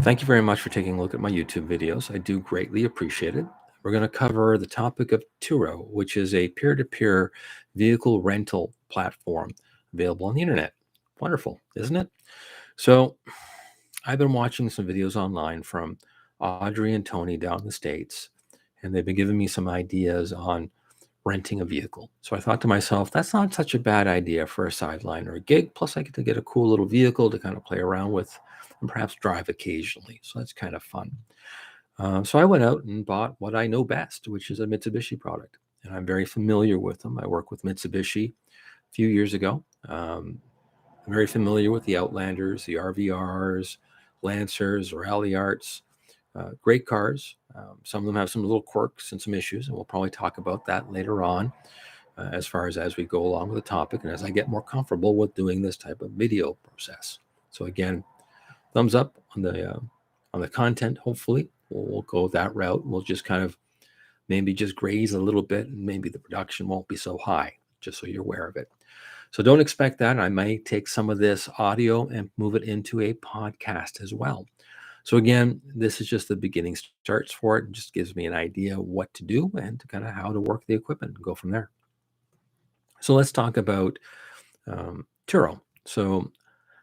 Thank you very much for taking a look at my YouTube videos. I do greatly appreciate it. We're going to cover the topic of Turo, which is a peer-to-peer vehicle rental platform available on the internet. Wonderful, isn't it? So I've been watching some videos online from Audrey and Tony down in the States, and they've been giving me some ideas on renting a vehicle. So I thought to myself, that's not such a bad idea for a sideline or a gig. Plus, I get to get a cool little vehicle to kind of play around with and perhaps drive occasionally. So that's kind of fun. So I went out and bought what I know best, which is a Mitsubishi product. And I'm very familiar with them. I worked with Mitsubishi a few years ago. I'm very familiar with the Outlanders, the RVRs, Lancers, Rally Arts. Great cars. Some of them have some little quirks and some issues, and we'll probably talk about that later on as we go along with the topic and as I get more comfortable with doing this type of video process. So again, thumbs up on the content. Hopefully, we'll go that route. We'll just kind of maybe just graze a little bit, and maybe the production won't be so high, just so you're aware of it. So don't expect that. I may take some of this audio and move it into a podcast as well. So again, this is just the beginning starts for it. It just gives me an idea what to do and kind of how to work the equipment and go from there. So let's talk about Turo. So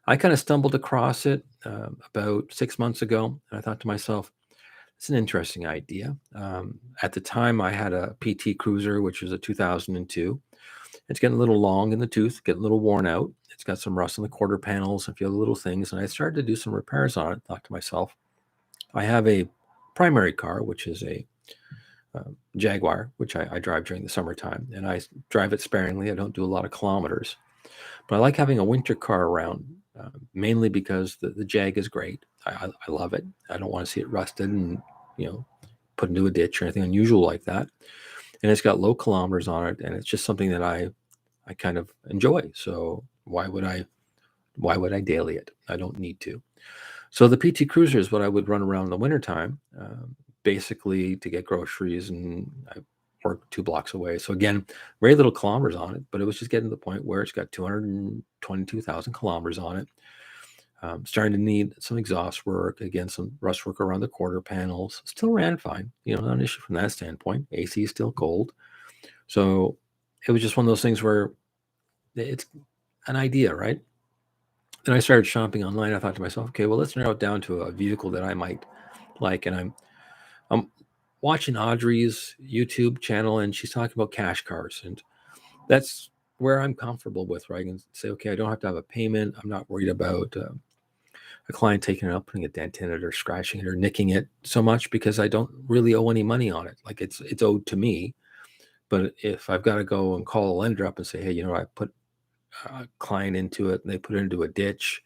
I kind of stumbled across it about 6 months ago, and I thought to myself, it's an interesting idea. At the time, I had a PT Cruiser, which was a 2002. It's getting a little long in the tooth, getting a little worn out. It's got some rust on the quarter panels, a few other little things. And I started to do some repairs on it. Thought to myself, I have a primary car, which is a Jaguar, which I drive during the summertime. And I drive it sparingly. I don't do a lot of kilometers. But I like having a winter car around, mainly because the Jag is great. I love it. I don't want to see it rusted and, put into a ditch or anything unusual like that. And it's got low kilometers on it, and it's just something that I kind of enjoy. So why would I daily it? I don't need to. So the PT Cruiser is what I would run around in the wintertime, basically to get groceries, and I work 2 blocks away. So again, very little kilometers on it, but it was just getting to the point where it's got 222,000 kilometers on it. Starting to need some exhaust work, again, some rust work around the quarter panels. Still ran fine, not an issue from that standpoint. AC is still cold. So it was just one of those things where it's an idea, right? Then I started shopping online. I thought to myself, okay, well, let's narrow it down to a vehicle that I might like. And I'm watching Audrey's YouTube channel, and she's talking about cash cars. And that's where I'm comfortable with, right? I can say, okay, I don't have to have a payment. I'm not worried about a client taking it out, putting a dent in it or scratching it or nicking it so much, because I don't really owe any money on it. Like it's owed to me. But if I've got to go and call a lender up and say, hey, I put a client into it and they put it into a ditch,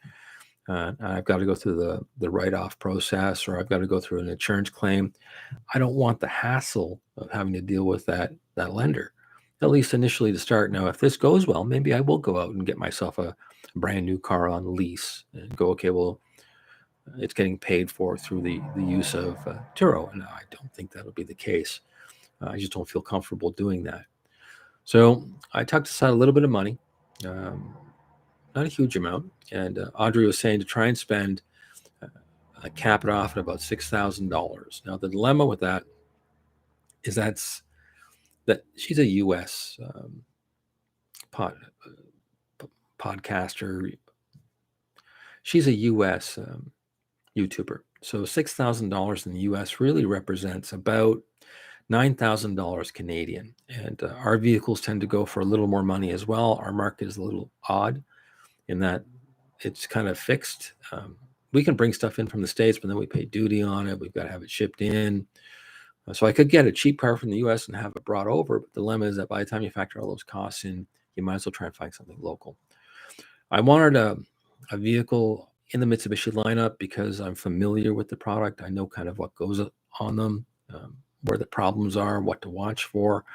I've got to go through the write-off process, or I've got to go through an insurance claim, I don't want the hassle of having to deal with that lender, at least initially to start. Now, if this goes well, maybe I will go out and get myself a brand new car on lease and go, okay, well, it's getting paid for through the use of Turo. And I don't think that'll be the case. I just don't feel comfortable doing that. So I tucked aside a little bit of money, not a huge amount. And Audrey was saying to try and spend, cap it off at about $6,000. Now, the dilemma with that is that she's a U.S. Podcaster. She's a U.S. YouTuber. So $6,000 in the U.S. really represents about $9,000 Canadian. And our vehicles tend to go for a little more money as well. Our market is a little odd in that it's kind of fixed. We can bring stuff in from the States, but then we pay duty on it. We've got to have it shipped in. So I could get a cheap car from the U.S. and have it brought over. But the dilemma is that by the time you factor all those costs in, you might as well try and find something local. I wanted a vehicle in the Mitsubishi lineup because I'm familiar with the product. I know kind of what goes on them, where the problems are, what to watch for.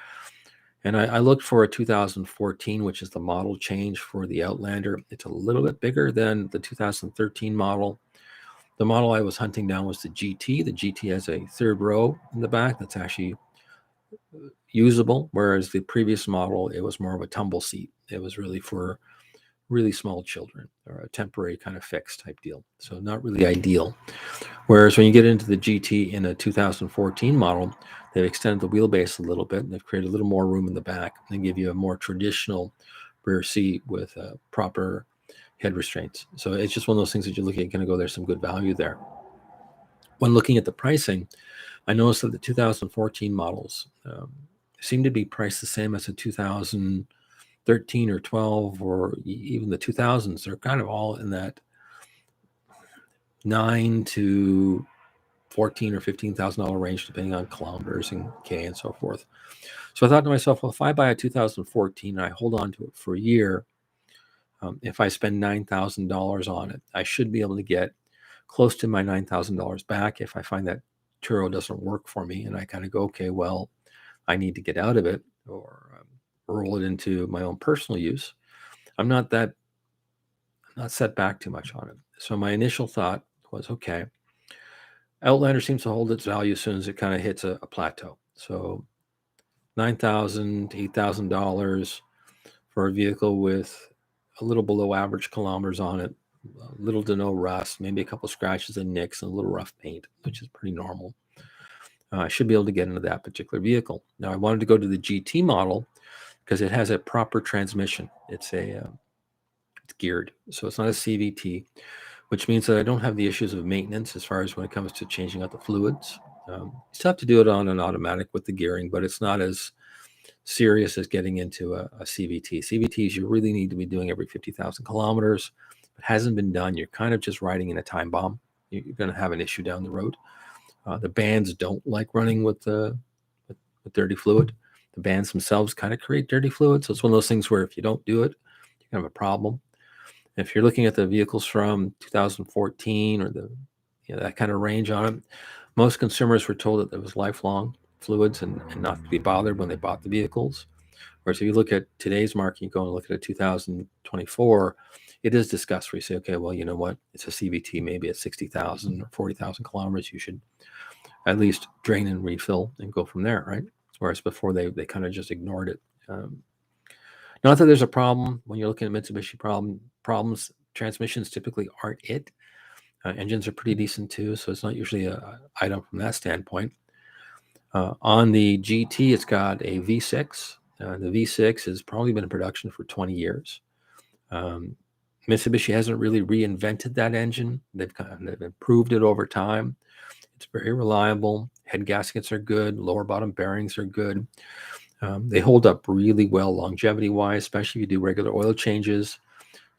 And I looked for a 2014, which is the model change for the Outlander. It's a little bit bigger than the 2013 model. The model I was hunting down was the GT. The GT has a third row in the back that's actually usable, whereas the previous model, it was more of a tumble seat. It was really for really small children, or a temporary kind of fix type deal. So not really ideal. Whereas when you get into the GT in a 2014 model, they've extended the wheelbase a little bit, and they've created a little more room in the back and give you a more traditional rear seat with proper head restraints. So it's just one of those things that you're looking at, going to go, there's some good value there. When looking at the pricing, I noticed that the 2014 models seem to be priced the same as the 2013 or 12 or even the 2000s. They're kind of all in that $9,000 to $14,000 or $15,000 range, depending on kilometers and K and so forth. So I thought to myself, well, if I buy a 2014 and I hold on to it for a year, if I spend $9,000 on it, I should be able to get close to my $9,000 back if I find that Turo doesn't work for me and I kind of go, okay, well, I need to get out of it or roll it into my own personal use. I'm not set back too much on it. So my initial thought was, okay, Outlander seems to hold its value as soon as it kind of hits a plateau. So $9,000 to $8,000 for a vehicle with a little below average kilometers on it, little to no rust, maybe a couple scratches and nicks and a little rough paint, which is pretty normal. I should be able to get into that particular vehicle. Now I wanted to go to the GT model because it has a proper transmission. It's geared, so it's not a CVT, which means that I don't have the issues of maintenance as far as when it comes to changing out the fluids. You still have to do it on an automatic with the gearing, but it's not as serious as getting into a CVT. CVTs you really need to be doing every 50,000 kilometers. If it hasn't been done, you're kind of just riding in a time bomb. You're going to have an issue down the road. The bands don't like running with dirty fluid. The bands themselves kind of create dirty fluid. So it's one of those things where if you don't do it, you can have a problem. If you're looking at the vehicles from 2014 or that kind of range on it, most consumers were told that there was lifelong fluids and not to be bothered when they bought the vehicles. Whereas if you look at today's market, you go and look at a 2024, it is discussed where you say, okay, well, you know what? It's a CVT, maybe at 60,000 or 40,000 kilometers, you should at least drain and refill and go from there, right? Whereas before they kind of just ignored it. Not that there's a problem when you're looking at Mitsubishi problems. Transmissions typically aren't it. Engines are pretty decent too, so it's not usually a item from that standpoint. On the GT, it's got a V6. The V6 has probably been in production for 20 years. Mitsubishi hasn't really reinvented that engine. They've improved it over time. It's very reliable. Head gaskets are good. Lower bottom bearings are good. They hold up really well longevity-wise, especially if you do regular oil changes.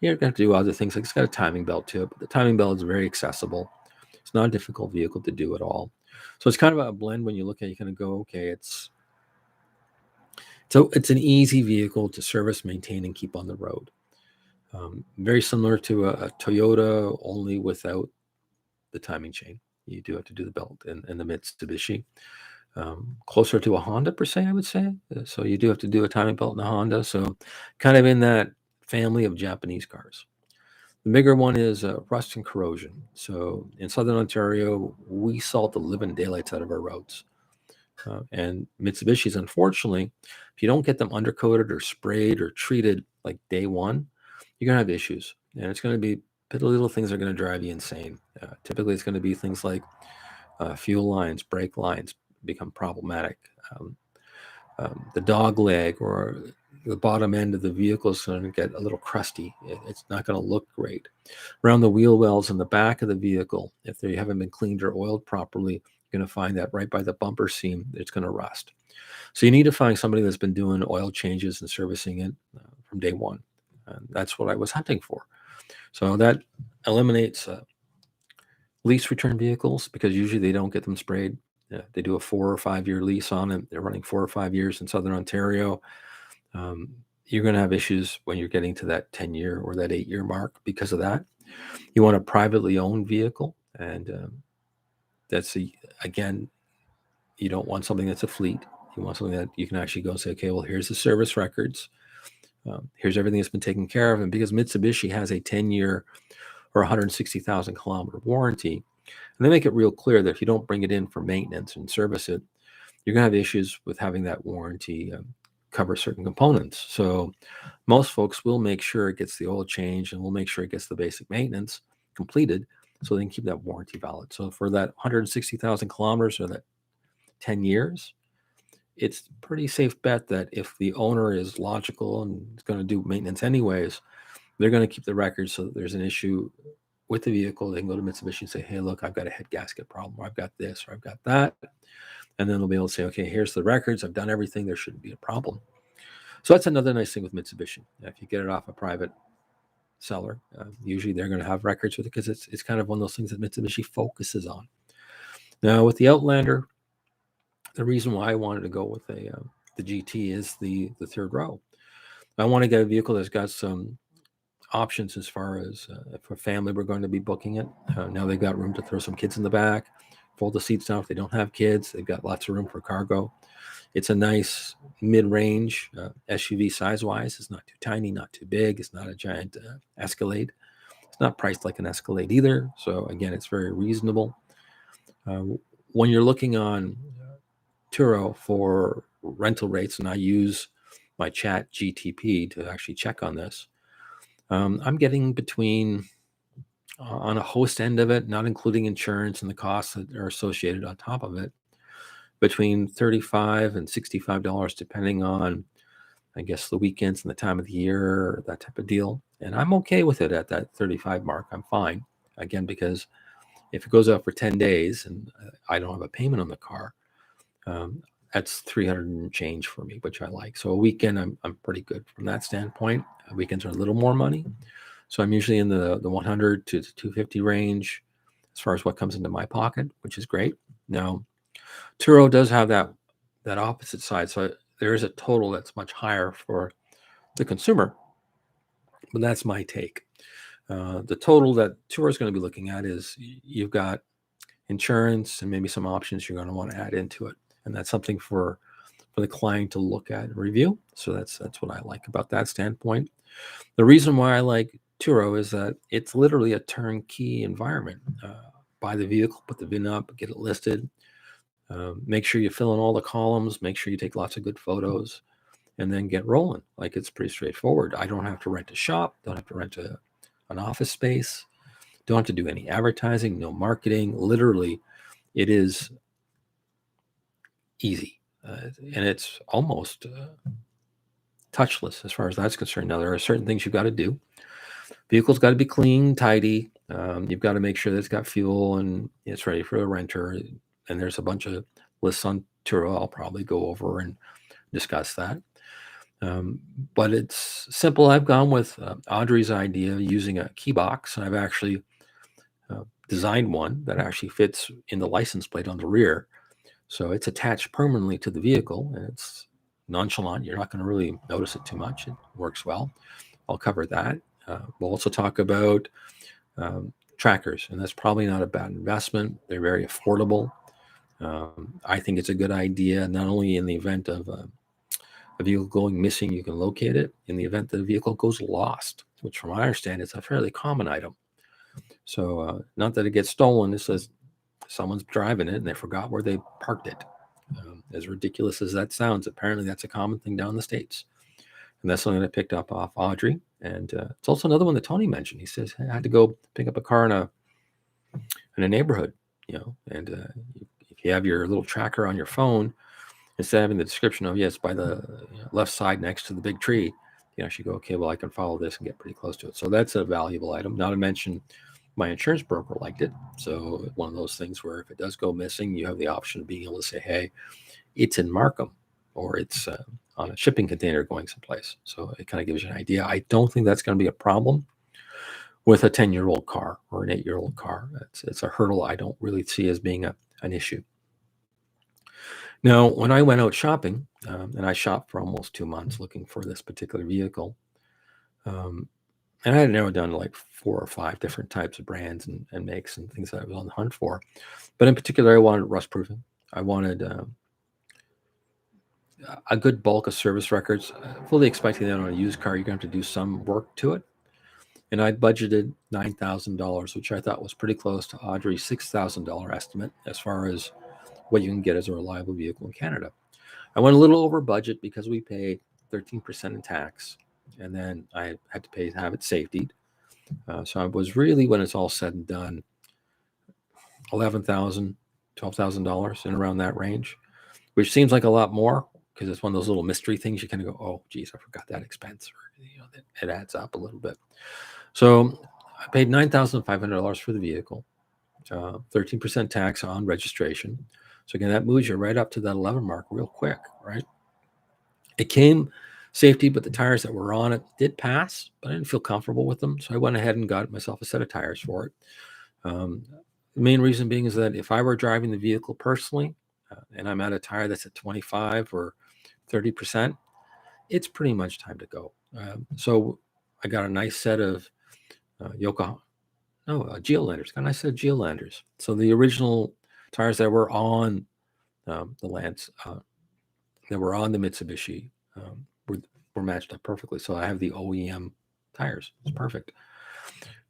You're going to do other things. Like it's got a timing belt to it, but the timing belt is very accessible. It's not a difficult vehicle to do at all. So it's kind of a blend when you look at it, you kind of go, okay, it's an easy vehicle to service, maintain, and keep on the road. Very similar to a Toyota, only without the timing chain. You do have to do the belt and the Mitsubishi. Closer to a Honda per se, I would say. So you do have to do a timing belt in a Honda. So kind of in that family of Japanese cars. The bigger one is rust and corrosion. So in Southern Ontario, we salt the living daylights out of our roads. And Mitsubishi's, unfortunately, if you don't get them undercoated or sprayed or treated like day one, you're going to have issues. And it's going to be little things that are going to drive you insane. Typically, it's going to be things like fuel lines, brake lines become problematic. The dog leg or the bottom end of the vehicle is going to get a little crusty. It's not going to look great. Around the wheel wells in the back of the vehicle, if they haven't been cleaned or oiled properly, you're going to find that right by the bumper seam, it's going to rust. So you need to find somebody that's been doing oil changes and servicing it from day one. That's what I was hunting for. So that eliminates lease return vehicles because usually they don't get them sprayed. They do a 4 or 5 year lease on it. They're running 4 or 5 years in Southern Ontario. You're going to have issues when you're getting to that 10-year or that 8-year mark because of that. You want a privately owned vehicle, and again, you don't want something that's a fleet. You want something that you can actually go and say, okay, well, here's the service records. Here's everything that's been taken care of. And because Mitsubishi has a 10-year or 160,000 kilometer warranty, and they make it real clear that if you don't bring it in for maintenance and service it, you're going to have issues with having that warranty cover certain components. So most folks will make sure it gets the oil change and will make sure it gets the basic maintenance completed so they can keep that warranty valid. So for that 160,000 kilometers or that 10 years, it's a pretty safe bet that if the owner is logical and is going to do maintenance anyways, they're going to keep the records so that there's an issue with the vehicle. They can go to Mitsubishi and say, hey, look, I've got a head gasket problem, or I've got this, or I've got that. And then they'll be able to say, okay, here's the records. I've done everything. There shouldn't be a problem. So that's another nice thing with Mitsubishi. If you get it off a private seller, usually they're going to have records with it because it's kind of one of those things that Mitsubishi focuses on. Now, with the Outlander, the reason why I wanted to go with the GT is the third row. I want to get a vehicle that's got some options as far as if a family we're going to be booking it. Now they've got room to throw some kids in the back, fold the seats down if they don't have kids. They've got lots of room for cargo. It's a nice mid-range SUV size-wise. It's not too tiny, not too big. It's not a giant Escalade. It's not priced like an Escalade either. So again, it's very reasonable. When you're looking on Turo for rental rates, and I use my chat GTP to actually check on this, I'm getting between, on a host end of it, not including insurance and the costs that are associated on top of it, between $35 and $65, depending on, I guess, the weekends and the time of the year, that type of deal. And I'm okay with it at that 35 mark. I'm fine. Again, because if it goes out for 10 days and I don't have a payment on the car, that's 300 and change for me, which I like. So a weekend, I'm pretty good from that standpoint. Weekends are a little more money. So I'm usually in the 100 to 250 range as far as what comes into my pocket, which is great. Now, Turo does have that opposite side. So there is a total that's much higher for the consumer, but that's my take. The total that Turo is going to be looking at is you've got insurance and maybe some options you're going to want to add into it. And that's something for the client to look at and review. So that's what I like about that standpoint. The reason why I like Turo is that it's literally a turnkey environment. Buy the vehicle, put the VIN up, get it listed, make sure you fill in all the columns, make sure you take lots of good photos, and then get rolling. Like, it's pretty straightforward. I don't have to rent a shop, don't have to rent an office space, don't have to do any advertising, no marketing. Literally, it is easy. And it's almost touchless as far as that's concerned. Now, there are certain things you've got to do. Vehicle's got to be clean, tidy. You've got to make sure that it's got fuel and it's ready for a renter. And there's a bunch of lists on Turo I'll probably go over and discuss that. But it's simple. I've gone with Audrey's idea using a key box. And I've actually designed one that actually fits in the license plate on the rear. So it's attached permanently to the vehicle, and it's nonchalant. You're not going to really notice it too much. It works well. I'll cover that. We'll also talk about trackers, and that's probably not a bad investment. They're very affordable. I think it's a good idea, not only in the event of a vehicle going missing, you can locate it. In the event that a vehicle goes lost, which from what I understand, it's a fairly common item. So not that it gets stolen. It says someone's driving it and they forgot where they parked it. As ridiculous as that sounds, apparently that's a common thing down in the States. And that's something I picked up off Audrey. And it's also another one that Tony mentioned. He says, hey, I had to go pick up a car in a neighborhood, and if you have your little tracker on your phone, instead of having the description of, yes, by the left side next to the big tree, you actually go, okay, well, I can follow this and get pretty close to it. So that's a valuable item. Not to mention, my insurance broker liked it. So one of those things where if it does go missing, you have the option of being able to say, hey, it's in Markham, or it's on a shipping container going someplace. So it kind of gives you an idea. I don't think that's going to be a problem with a 10-year-old car or an 8-year-old car. It's a hurdle I don't really see as being an issue. Now, when I went out shopping, and I shopped for almost 2 months looking for this particular vehicle, and I had narrowed down to like 4 or 5 different types of brands and makes and things that I was on the hunt for. But in particular, I wanted rust proofing. I wanted a good bulk of service records, fully expecting that on a used car, you're going to have to do some work to it. And I budgeted $9,000, which I thought was pretty close to Audrey's $6,000 estimate as far as what you can get as a reliable vehicle in Canada. I went a little over budget because we paid 13% in tax, and then I had to pay to have it safetied. So I was really, when it's all said and done, $11,000, $12,000 in around that range, which seems like a lot more because it's one of those little mystery things. You kind of go, oh, geez, I forgot that expense, or it adds up a little bit. So I paid $9,500 for the vehicle, 13% tax on registration. So again, that moves you right up to that 11 mark real quick, right? It came safety, but the tires that were on it did pass, but I didn't feel comfortable with them. So I went ahead and got myself a set of tires for it. The main reason being is that if I were driving the vehicle personally, and I'm at a tire that's at 25 or 30%, it's pretty much time to go. So I got a nice set of Geolanders. Got a nice set of Geolanders. So the original tires that were on the Lance, that were on the Mitsubishi, were matched up perfectly. So I have the OEM tires. It's perfect.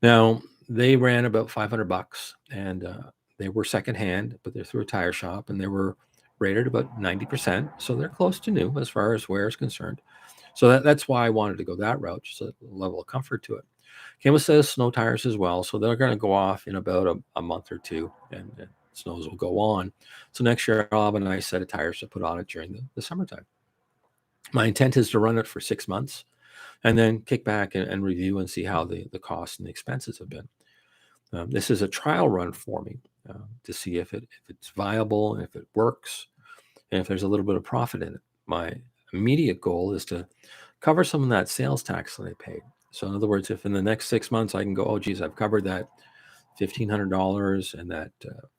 Now they ran about $500, and they were secondhand, but they're through a tire shop, and they were rated about 90%. So they're close to new as far as wear is concerned. So that's why I wanted to go that route, just a level of comfort to it. Came with a set of snow tires as well. So they're going to go off in about a month or two, and snows will go on. So next year I'll have a nice set of tires to put on it during the summertime. My intent is to run it for 6 months and then kick back and review and see how the costs and the expenses have been. This is a trial run for me to see if it's viable and if it works and if there's a little bit of profit in it. My immediate goal is to cover some of that sales tax that I paid. So in other words, if in the next 6 months I can go, oh, geez, I've covered that $1,500 and that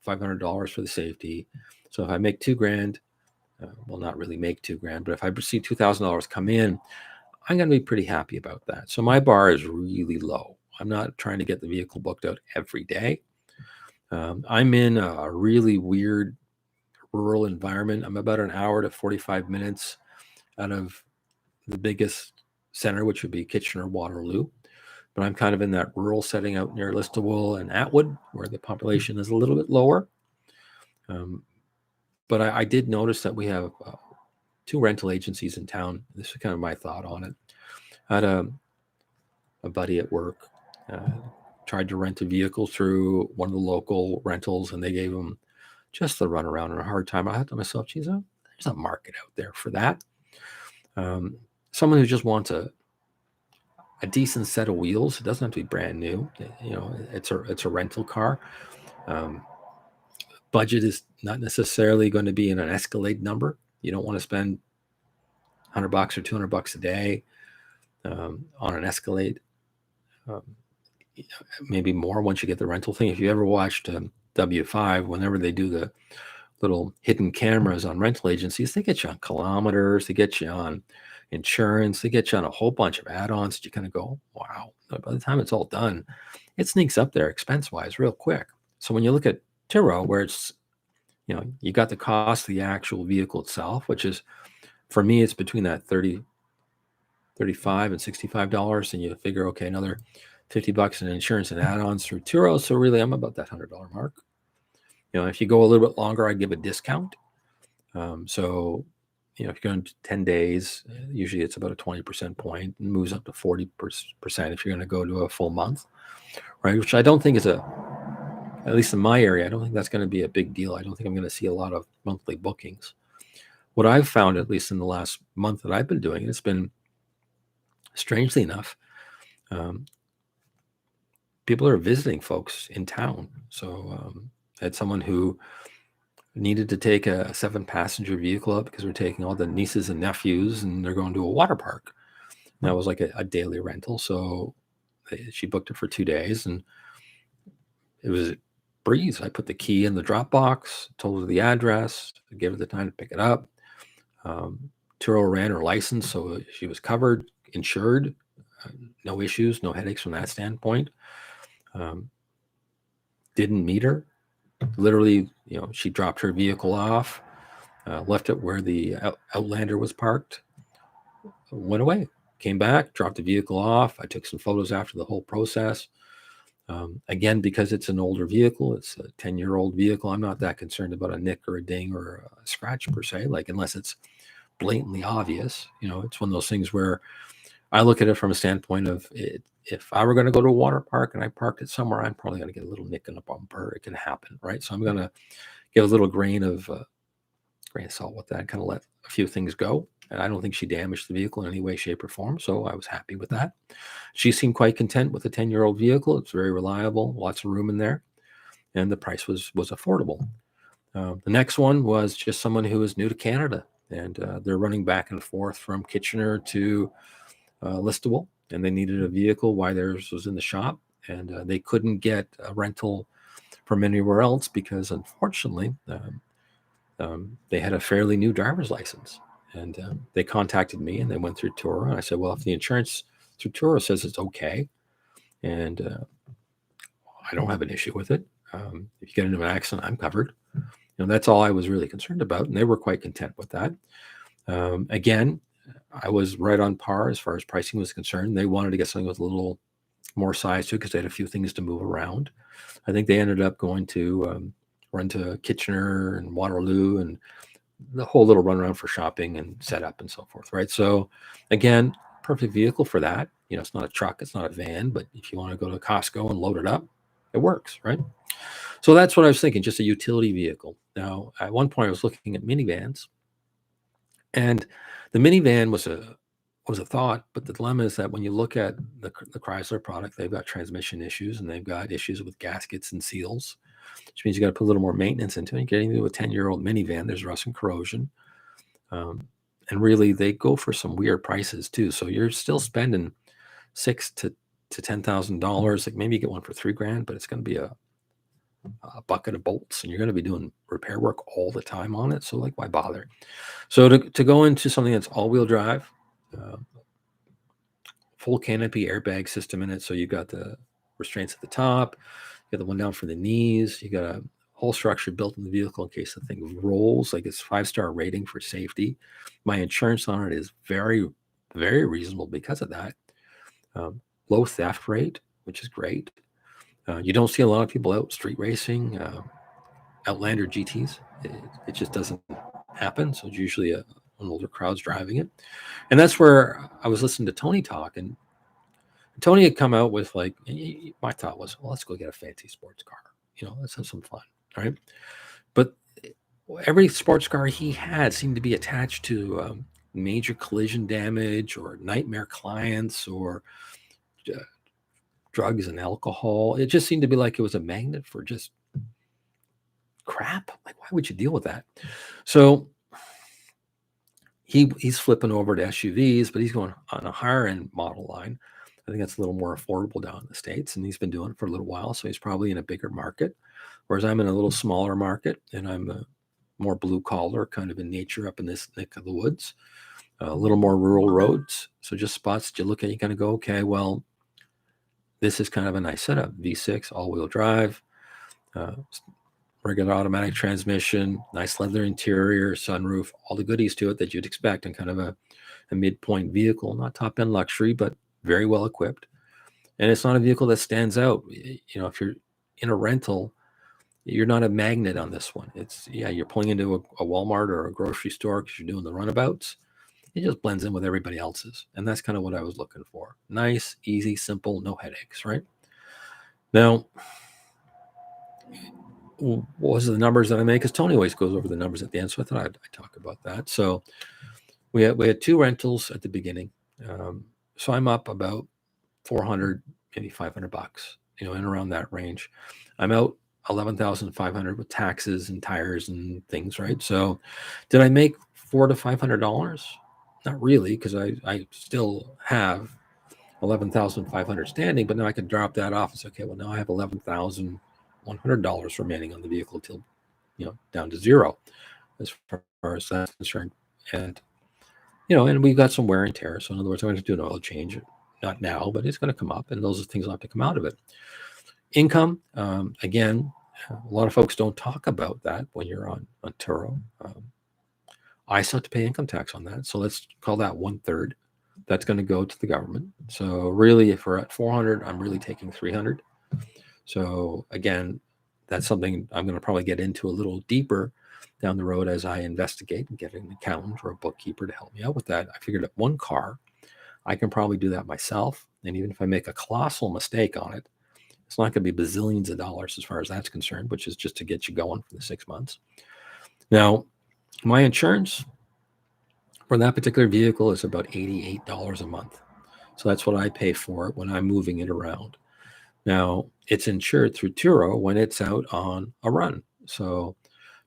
$500 for the safety. So if I make $2,000, well, not really make $2,000, but if I see $2,000 come in, I'm going to be pretty happy about that. So my bar is really low. I'm not trying to get the vehicle booked out every day. I'm in a really weird rural environment. I'm about an hour to 45 minutes out of the biggest center, which would be Kitchener-Waterloo. But I'm kind of in that rural setting out near Listowel and Atwood, where the population is a little bit lower. But I did notice that we have 2 rental agencies in town. This is kind of my thought on it. I had a buddy at work tried to rent a vehicle through one of the local rentals, and they gave him just the runaround and a hard time. I thought to myself, geez, there's a market out there for that. Someone who just wants a decent set of wheels. It doesn't have to be brand new. It's a rental car. Budget is not necessarily going to be in an Escalade number. You don't want to spend $100 or $200 a day on an Escalade. Maybe more once you get the rental thing. If you ever watched W5, whenever they do the little hidden cameras on rental agencies, they get you on kilometers, they get you on insurance, they get you on a whole bunch of add-ons that you kind of go, wow. But by the time it's all done, it sneaks up there expense-wise real quick. So when you look at Turo, where it's, you got the cost of the actual vehicle itself, which is, for me, it's between that $35 and $65, and you figure, okay, another $50 in insurance and add-ons through Turo. So really, I'm about that $100 mark. If you go a little bit longer, I'd give a discount. So, if you're going to 10 days, usually it's about a 20% point, and moves up to 40% if you're going to go to a full month, right? Which I don't think is at least in my area, I don't think that's going to be a big deal. I don't think I'm going to see a lot of monthly bookings. What I've found, at least in the last month that I've been doing, it's been, strangely enough, people are visiting folks in town. So I had someone who needed to take a 7-passenger vehicle up because we're taking all the nieces and nephews, and they're going to a water park. And that was like a daily rental. So she booked it for 2 days, and it was a breeze. I put the key in the drop box, told her the address, gave her the time to pick it up. Turo ran her license, so she was covered, insured, no issues, no headaches from that standpoint. Didn't meet her. Literally, she dropped her vehicle off, left it where the Outlander was parked, went away, came back, dropped the vehicle off. I took some photos after the whole process. Again, because it's an older vehicle, it's a 10-year-old vehicle, I'm not that concerned about a nick or a ding or a scratch per se, unless it's blatantly obvious. It's one of those things where I look at it from a standpoint of it. If I were going to go to a water park and I parked it somewhere, I'm probably going to get a little nick in the bumper. It can happen, right? So I'm going to give a little grain of salt with that, and kind of let a few things go. And I don't think she damaged the vehicle in any way, shape, or form. So I was happy with that. She seemed quite content with a 10-year-old vehicle. It's very reliable, lots of room in there, and the price was affordable. The next one was just someone who was new to Canada, and they're running back and forth from Kitchener to Listowel, and they needed a vehicle while theirs was in the shop, and they couldn't get a rental from anywhere else because, unfortunately, they had a fairly new driver's license. And they contacted me, and they went through Turo. And I said, well, if the insurance through Turo says it's okay, and I don't have an issue with it. If you get into an accident, I'm covered. That's all I was really concerned about, and they were quite content with that. Again, I was right on par as far as pricing was concerned. They wanted to get something with a little more size too, because they had a few things to move around. I think they ended up going to run to Kitchener and Waterloo and the whole little run around for shopping and setup and so forth, right? So again, perfect vehicle for that. It's not a truck, it's not a van, but if you want to go to Costco and load it up, it works, right? So that's what I was thinking, just a utility vehicle. Now, at one point I was looking at minivans, and the minivan was a thought, but the dilemma is that when you look at the Chrysler product, they've got transmission issues and they've got issues with gaskets and seals, which means you got to put a little more maintenance into it. Getting into a 10-year-old minivan, there's rust and corrosion. And really, they go for some weird prices too. So you're still spending $6,000 to $10,000. Like maybe you get one for $3,000, but it's going to be a bucket of bolts, and you're going to be doing repair work all the time on it. So like, why bother? So to go into something that's all-wheel drive, full canopy airbag system in it. So you've got the restraints at the top, you got the one down for the knees, you got a whole structure built in the vehicle in case the thing rolls. Like, it's 5-star rating for safety. My insurance on it is very, very reasonable because of that. Low theft rate, which is great. You don't see a lot of people out street racing, Outlander GTs. It just doesn't happen. So it's usually an older crowd's driving it. And that's where I was listening to Tony talk, and Tony had come out with, like, my thought was, well, let's go get a fancy sports car. Let's have some fun. All right. But every sports car he had seemed to be attached to major collision damage or nightmare clients or drugs and alcohol. It just seemed to be like it was a magnet for just crap. Like, why would you deal with that? So he's flipping over to SUVs, but he's going on a higher end model line. I think that's a little more affordable down in the States, and he's been doing it for a little while. So he's probably in a bigger market, whereas I'm in a little smaller market, and I'm more blue collar kind of in nature up in this neck of the woods, a little more rural roads. So just spots that you look at, you kind of go, okay, well, this is kind of a nice setup. V6 all-wheel drive, regular automatic transmission, nice leather interior, sunroof, all the goodies to it that you'd expect in kind of a midpoint vehicle. Not top-end luxury, but very well equipped. And it's not a vehicle that stands out. If you're in a rental, you're not a magnet on this one. You're pulling into a Walmart or a grocery store because you're doing the runabouts. It just blends in with everybody else's. And that's kind of what I was looking for. Nice, easy, simple, no headaches, right? Now, what was the numbers that I made? Because Tony always goes over the numbers at the end, so I thought I'd talk about that. So we had 2 rentals at the beginning. So I'm up about $400, maybe $500, in around that range. I'm out $11,500 with taxes and tires and things, right? So did I make $400 to $500? Not really, because I still have $11,500 standing, but now I could drop that off and say, okay, well, now I have $11,100 remaining on the vehicle till, down to zero as far as that's concerned. And, and we've got some wear and tear. So in other words, I'm going to do an oil change, not now, but it's going to come up, and those are things that have to come out of it. Income, again, a lot of folks don't talk about that when you're on Turo. I still have to pay income tax on that. So let's call that 1/3. That's going to go to the government. So really, if we're at 400, I'm really taking 300. So again, that's something I'm going to probably get into a little deeper down the road as I investigate and get an accountant or a bookkeeper to help me out with that. I figured that one car, I can probably do that myself. And even if I make a colossal mistake on it, it's not going to be bazillions of dollars as far as that's concerned, which is just to get you going for the 6 months. Now, my insurance for that particular vehicle is about $88 a month. So that's what I pay for it when I'm moving it around. Now, it's insured through Turo when it's out on a run. So,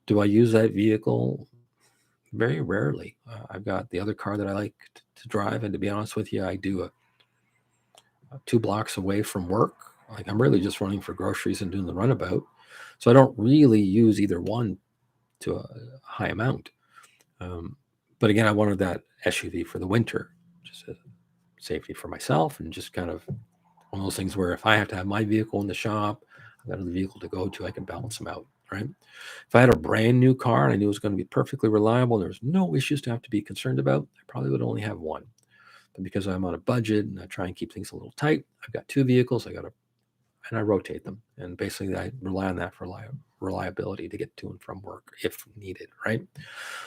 do I use that vehicle? Very rarely. I've got the other car that I like to drive, and to be honest with you, I do a 2 blocks away from work. Like I'm really just running for groceries and doing the runabout. So I don't really use either one to a high amount. But again, I wanted that SUV for the winter, just a safety for myself and just kind of one of those things where if I have to have my vehicle in the shop, I've got another vehicle to go to, I can balance them out, right? If I had a brand new car and I knew it was going to be perfectly reliable, and there was no issues to have to be concerned about, I probably would only have one. But because I'm on a budget and I try and keep things a little tight, I've got 2 vehicles. And I rotate them. And basically I rely on that for reliability to get to and from work if needed, right?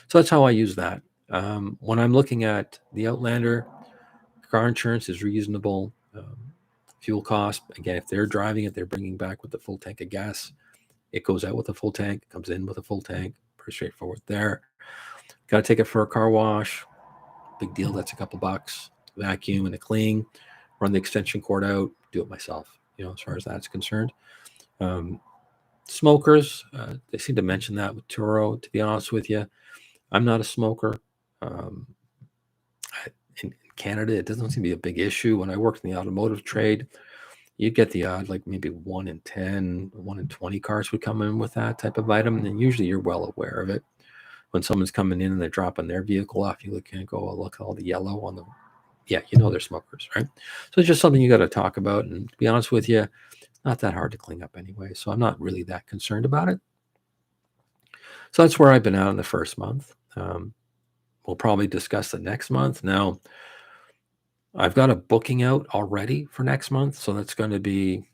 So that's how I use that. When I'm looking at the Outlander, car insurance is reasonable. Fuel cost, again, if they're driving it, they're bringing back with the full tank of gas. It goes out with a full tank, comes in with a full tank. Pretty straightforward there. Got to take it for a car wash. Big deal. That's a couple bucks. Vacuum and a clean. Run the extension cord out. Do it myself, as far as that's concerned. Smokers, they seem to mention that with Turo. To be honest with you, I'm not a smoker. In Canada, it doesn't seem to be a big issue. When I worked in the automotive trade, you get the odd, like maybe 1 in 10, 1 in 20 cars would come in with that type of item. And usually you're well aware of it. When someone's coming in and they're dropping their vehicle off, you look and go, oh, look at all the yellow on them. Yeah, they're smokers, right? So it's just something you got to talk about. And to be honest with you, it's not that hard to clean up anyway. So I'm not really that concerned about it. So that's where I've been out in the first month. We'll probably discuss the next month. Now, I've got a booking out already for next month. So that's going to be,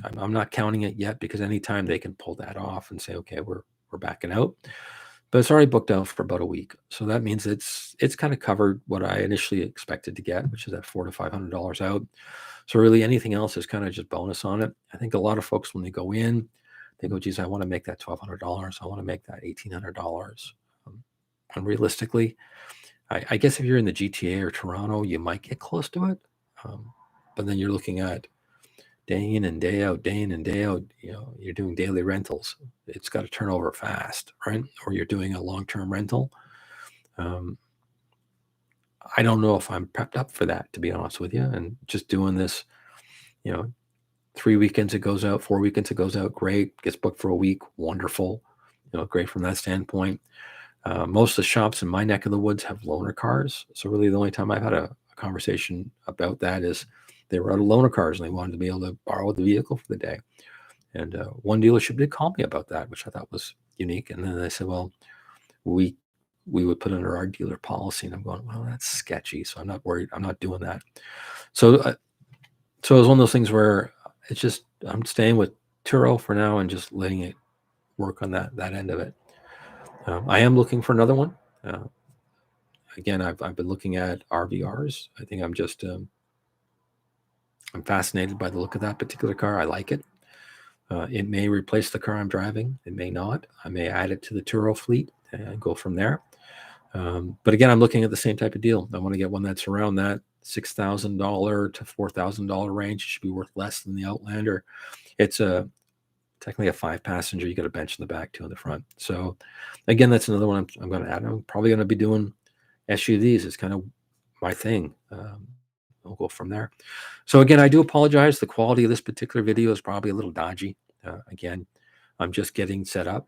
I'm not counting it yet because anytime they can pull that off and say, okay, we're backing out. But it's already booked out for about a week. So that means it's kind of covered what I initially expected to get, which is that $400 to $500 out. So really anything else is kind of just bonus on it. I think a lot of folks, when they go in, they go, geez, I want to make that $1,200. I want to make that $1,800. And realistically, I guess if you're in the GTA or Toronto, you might get close to it. But then you're looking at day in and day out, you're doing daily rentals. It's got to turn over fast, right? Or you're doing a long-term rental. I don't know if I'm prepped up for that, to be honest with you. And just doing this, 3 weekends it goes out, 4 weekends it goes out, great. Gets booked for a week, wonderful. Great from that standpoint. Most of the shops in my neck of the woods have loaner cars. So really the only time I've had a conversation about that is they were out of loaner cars and they wanted to be able to borrow the vehicle for the day. And one dealership did call me about that, which I thought was unique. And then they said, well, we would put under our dealer policy. And I'm going, well, that's sketchy. So I'm not worried. I'm not doing that. So it was one of those things where it's just, I'm staying with Turo for now and just letting it work on that end of it. I am looking for another one. Again, I've been looking at RVRs. I think I'm just, I'm fascinated by the look of that particular car. I like it. It may replace the car I'm driving. It may not. I may add it to the Turo fleet and go from there. But again, I'm looking at the same type of deal. I want to get one that's around that $6,000 to $4,000 range. It should be worth less than the Outlander. It's technically a 5-passenger. You got a bench in the back, 2 in the front. So again, that's another one I'm going to add. I'm probably going to be doing SUVs. It's kind of my thing. We'll go from there. So again, I do apologize. The quality of this particular video is probably a little dodgy. Again, I'm just getting set up.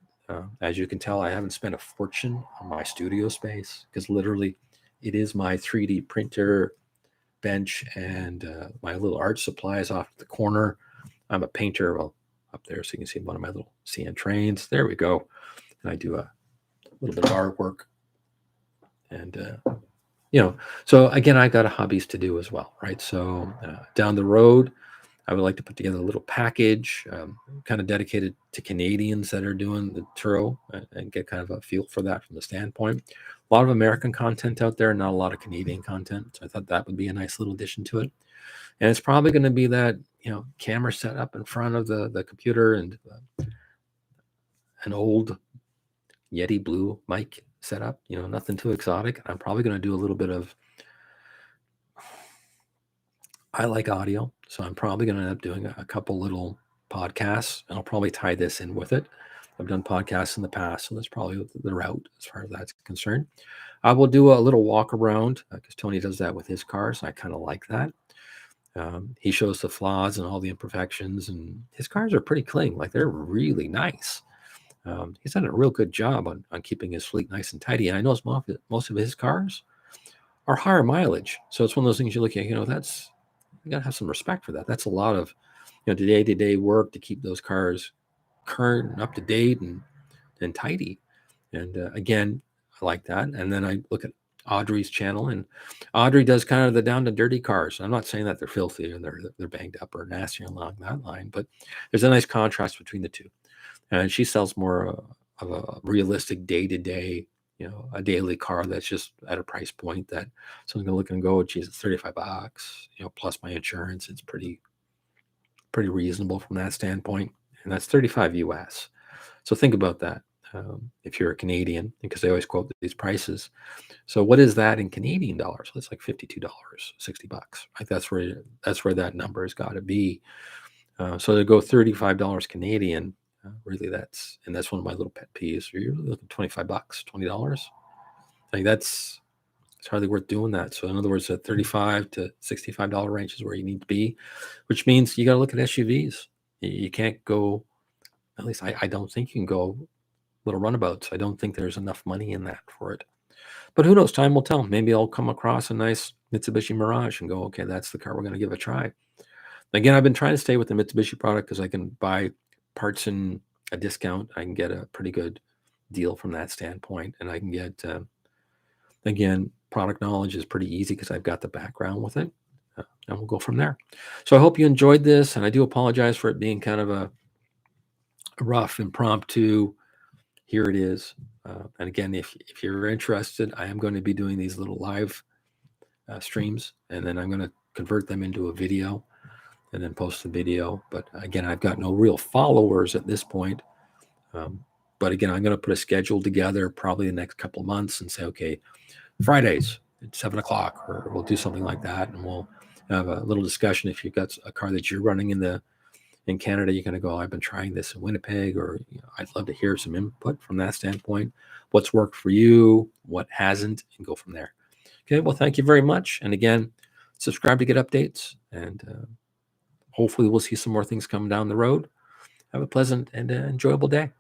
As you can tell, I haven't spent a fortune on my studio space because literally it is my 3D printer bench and my little art supplies off the corner. I'm a painter. Well, up there so you can see one of my little CN trains. There we go. And I do a little bit of artwork. And, so again, I got hobbies to do as well, right? So down the road, I would like to put together a little package, kind of dedicated to Canadians that are doing the Turo, and get kind of a feel for that from the standpoint. A lot of American content out there, not a lot of Canadian content. So I thought that would be a nice little addition to it. And it's probably going to be that, camera set up in front of the computer, and an old Yeti Blue mic setup, nothing too exotic. I'm probably going to do a little bit of, I like audio, so I'm probably going to end up doing a couple little podcasts, and I'll probably tie this in with it. I've done podcasts in the past, so that's probably the route as far as that's concerned. I will do a little walk around because Tony does that with his cars. I kind of like that. He shows the flaws and all the imperfections, and his cars are pretty clean. Like, they're really nice. He's done a real good job on keeping his fleet nice and tidy. And I know most of his cars are higher mileage. So it's one of those things you look at, you got to have some respect for that. That's a lot of, day-to-day work to keep those cars current and up to date and tidy. And again, I like that. And then I look at Audrey's channel, and Audrey does kind of the down to dirty cars. I'm not saying that they're filthy or they're banged up or nasty along that line, but there's a nice contrast between the two. And she sells more of a realistic day-to-day, a daily car that's just at a price point that someone's gonna look and go, geez, it's $35, plus my insurance. It's pretty reasonable from that standpoint. And that's 35 US. So think about that. If you're a Canadian, because they always quote these prices. So what is that in Canadian dollars? Well, it's like $52, $60. Like that's where that number has got to be. So to go $35 Canadian, really that's one of my little pet peeves. You're really looking $25, $20. Like it's hardly worth doing that. So in other words, that $35 to $65 range is where you need to be, which means you got to look at SUVs. You can't go, at least I don't think you can go little runabouts. I don't think there's enough money in that for it. But who knows? Time will tell. Maybe I'll come across a nice Mitsubishi Mirage and go, okay, that's the car we're going to give a try. Again, I've been trying to stay with the Mitsubishi product because I can buy parts in a discount. I can get a pretty good deal from that standpoint. And I can get, again, product knowledge is pretty easy because I've got the background with it. And we'll go from there. So I hope you enjoyed this. And I do apologize for it being kind of a rough, impromptu. Here it is. And again, if you're interested, I am going to be doing these little live streams, and then I'm going to convert them into a video and then post the video. But again, I've got no real followers at this point. But again, I'm going to put a schedule together probably the next couple of months and say, okay, Fridays at 7 o'clock, or we'll do something like that. And we'll have a little discussion. If you've got a car that you're running in Canada, you're going to go, I've been trying this in Winnipeg, or I'd love to hear some input from that standpoint. What's worked for you, what hasn't, and go from there. Okay, well, thank you very much. And again, subscribe to get updates, and hopefully we'll see some more things come down the road. Have a pleasant and enjoyable day.